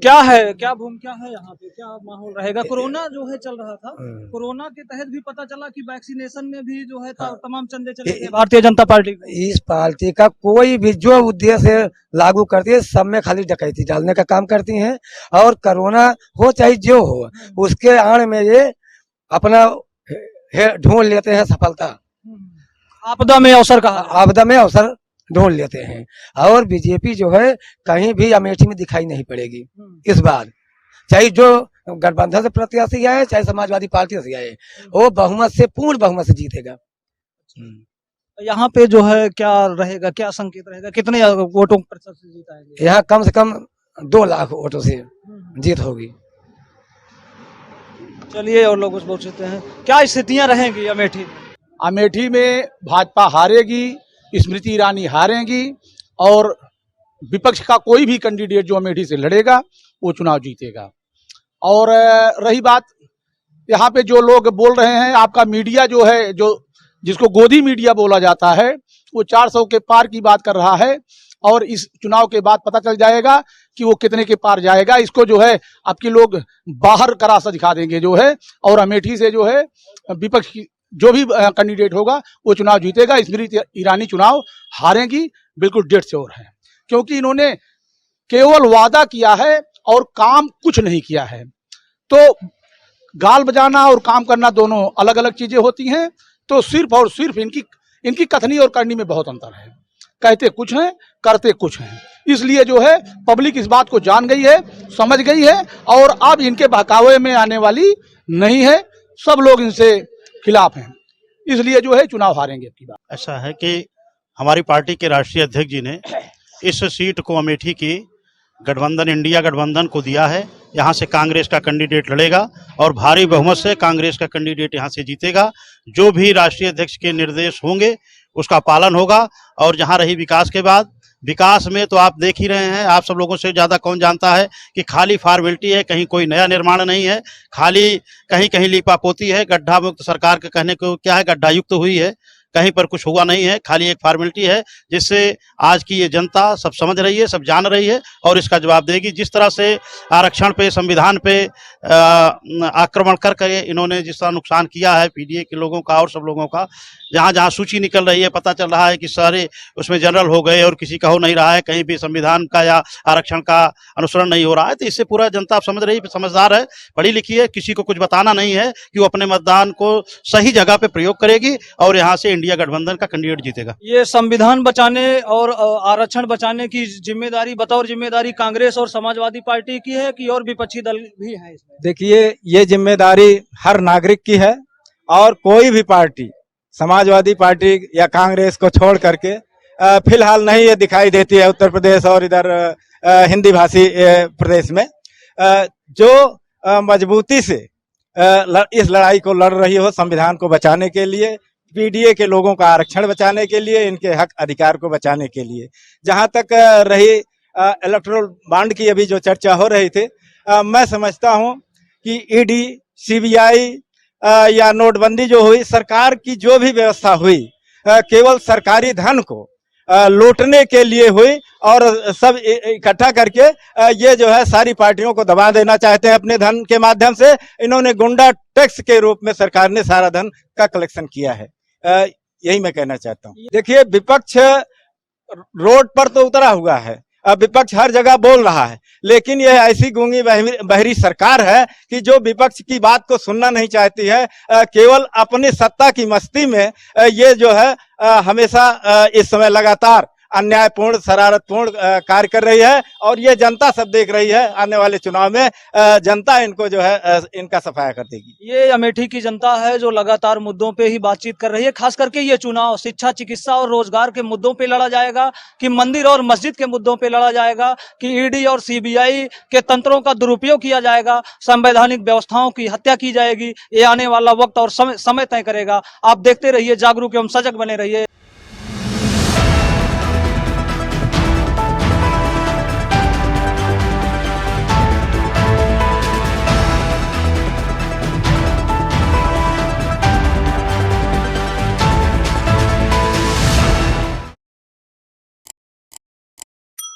क्या है, क्या भूमिका है यहाँ पे, क्या माहौल रहेगा? कोरोना जो है चल रहा था, कोरोना के तहत भी पता चला कि वैक्सीनेशन में भी जो है तमाम चंदे चले गए भारतीय जनता पार्टी को। इस पार्टी का कोई भी जो उद्देश्य लागू करती है सब में खाली डकैती डालने का काम करती हैं। और कोरोना हो चाहे जो हो, उसके आड़ में ये अपना ढूंढ लेते हैं सफलता। आपदा में अवसर कहा, आपदा में अवसर ढूंढ लेते हैं। और बीजेपी जो है कहीं भी अमेठी में दिखाई नहीं पड़ेगी इस बार, चाहे जो गठबंधन से प्रत्याशी आए चाहे समाजवादी पार्टी से आए, वो बहुमत से, पूर्ण बहुमत से जीतेगा। यहाँ पे जो है क्या रहेगा, क्या संकेत रहेगा, कितने वोटों प्रतिशत से जीता है? यहाँ कम से कम 2 लाख वोटों से जीत होगी। चलिए और लोग पूछते हैं क्या स्थितियां रहेंगी अमेठी में? अमेठी में भाजपा हारेगी, स्मृति ईरानी हारेंगी और विपक्ष का कोई भी कैंडिडेट जो अमेठी से लड़ेगा वो चुनाव जीतेगा। और रही बात यहाँ पे जो लोग बोल रहे हैं, आपका मीडिया जो है, जो जिसको गोदी मीडिया बोला जाता है, वो 400 के पार की बात कर रहा है और इस चुनाव के बाद पता चल जाएगा कि वो कितने के पार जाएगा। इसको जो है आपके लोग बाहर का रास्ता दिखा देंगे जो है, और अमेठी से जो है विपक्ष की जो भी कैंडिडेट होगा वो चुनाव जीतेगा। स्मृति ईरानी चुनाव हारेंगी, बिल्कुल डेढ़ से और है, क्योंकि इन्होंने केवल वादा किया है और काम कुछ नहीं किया है। तो गाल बजाना और काम करना दोनों अलग अलग चीजें होती हैं। तो सिर्फ और सिर्फ इनकी कथनी और करनी में बहुत अंतर है। कहते कुछ हैं, करते कुछ हैं। इसलिए जो है पब्लिक इस बात को जान गई है, समझ गई है और अब इनके बहकावे में आने वाली नहीं है। सब लोग इनसे खिलाफ हैं, इसलिए जो है चुनाव हारेंगे की बात। ऐसा है कि हमारी पार्टी के राष्ट्रीय अध्यक्ष जी ने इस सीट को अमेठी की गठबंधन, इंडिया गठबंधन को दिया है। यहाँ से कांग्रेस का कैंडिडेट लड़ेगा और भारी बहुमत से कांग्रेस का कैंडिडेट यहाँ से जीतेगा। जो भी राष्ट्रीय अध्यक्ष के निर्देश होंगे उसका पालन होगा। और जहाँ रही विकास के बात, विकास में तो आप देख ही रहे हैं, आप सब लोगों से ज़्यादा कौन जानता है कि खाली फॉर्मेलिटी है, कहीं कोई नया निर्माण नहीं है, खाली कहीं कहीं लीपापोती है। गड्ढा मुक्त सरकार के कहने को क्या है, गड्ढा युक्त हुई है, कहीं पर कुछ हुआ नहीं है, खाली एक फॉर्मेलिटी है, जिससे आज की ये जनता सब समझ रही है, सब जान रही है और इसका जवाब देगी। जिस तरह से आरक्षण पे, संविधान पे आक्रमण करके इन्होंने जिस तरह नुकसान किया है पीडीए के लोगों का और सब लोगों का, जहाँ जहाँ सूची निकल रही है पता चल रहा है कि सारे उसमें जनरल हो गए और किसी का हो नहीं रहा है, कहीं भी संविधान का या आरक्षण का अनुसरण नहीं हो रहा है। तो इससे पूरा जनता आप समझ रही है, समझदार है, पढ़ी लिखी है, किसी को कुछ बताना नहीं है कि वो अपने मतदान को सही जगह पे प्रयोग करेगी और यहाँ से इंडिया गठबंधन का कैंडिडेट जीतेगा। ये संविधान बचाने और आरक्षण बचाने की जिम्मेदारी बतौर जिम्मेदारी कांग्रेस और समाजवादी पार्टी की है कि और विपक्षी दल भी है इसमें? देखिए, ये जिम्मेदारी हर नागरिक की है और कोई भी पार्टी, समाजवादी पार्टी या कांग्रेस को छोड़ करके फिलहाल नहीं ये दिखाई देती है उत्तर प्रदेश और इधर हिंदी भाषी प्रदेश में जो मजबूती से इस लड़ाई को लड़ रही हो, संविधान को बचाने के लिए, पीडीए के लोगों का आरक्षण बचाने के लिए, इनके हक अधिकार को बचाने के लिए। जहां तक रही इलेक्टोरल बॉन्ड की अभी जो चर्चा हो रही थी, मैं समझता हूं कि ईडी, सीबीआई या नोटबंदी जो हुई, सरकार की जो भी व्यवस्था हुई केवल सरकारी धन को लूटने के लिए हुई और सब इकट्ठा करके ये जो है सारी पार्टियों को दबा देना चाहते हैं अपने धन के माध्यम से। इन्होंने गुंडा टैक्स के रूप में सरकार ने सारा धन का कलेक्शन किया है। यही मैं कहना चाहता हूँ। देखिए, विपक्ष रोड पर तो उतरा हुआ है, विपक्ष हर जगह बोल रहा है, लेकिन यह ऐसी गूंगी बहरी सरकार है कि जो विपक्ष की बात को सुनना नहीं चाहती है। केवल अपनी सत्ता की मस्ती में ये जो है हमेशा इस समय लगातार अन्यायपूर्ण, शरारतपूर्ण कार्य कर रही है और ये जनता सब देख रही है। आने वाले चुनाव में जनता इनको जो है इनका सफाया कर देगी। ये अमेठी की जनता है जो लगातार मुद्दों पे ही बातचीत कर रही है। खास करके ये चुनाव शिक्षा, चिकित्सा और रोजगार के मुद्दों पे लड़ा जाएगा कि मंदिर और मस्जिद के मुद्दों पे लड़ा जाएगा कि ईडी और सीबीआई के तंत्रों का दुरुपयोग किया जाएगा, संवैधानिक व्यवस्थाओं की हत्या की जाएगी। ये आने वाला वक्त और समय तय करेगा। आप देखते रहिए, जागरूक एवं सजग बने रहिए।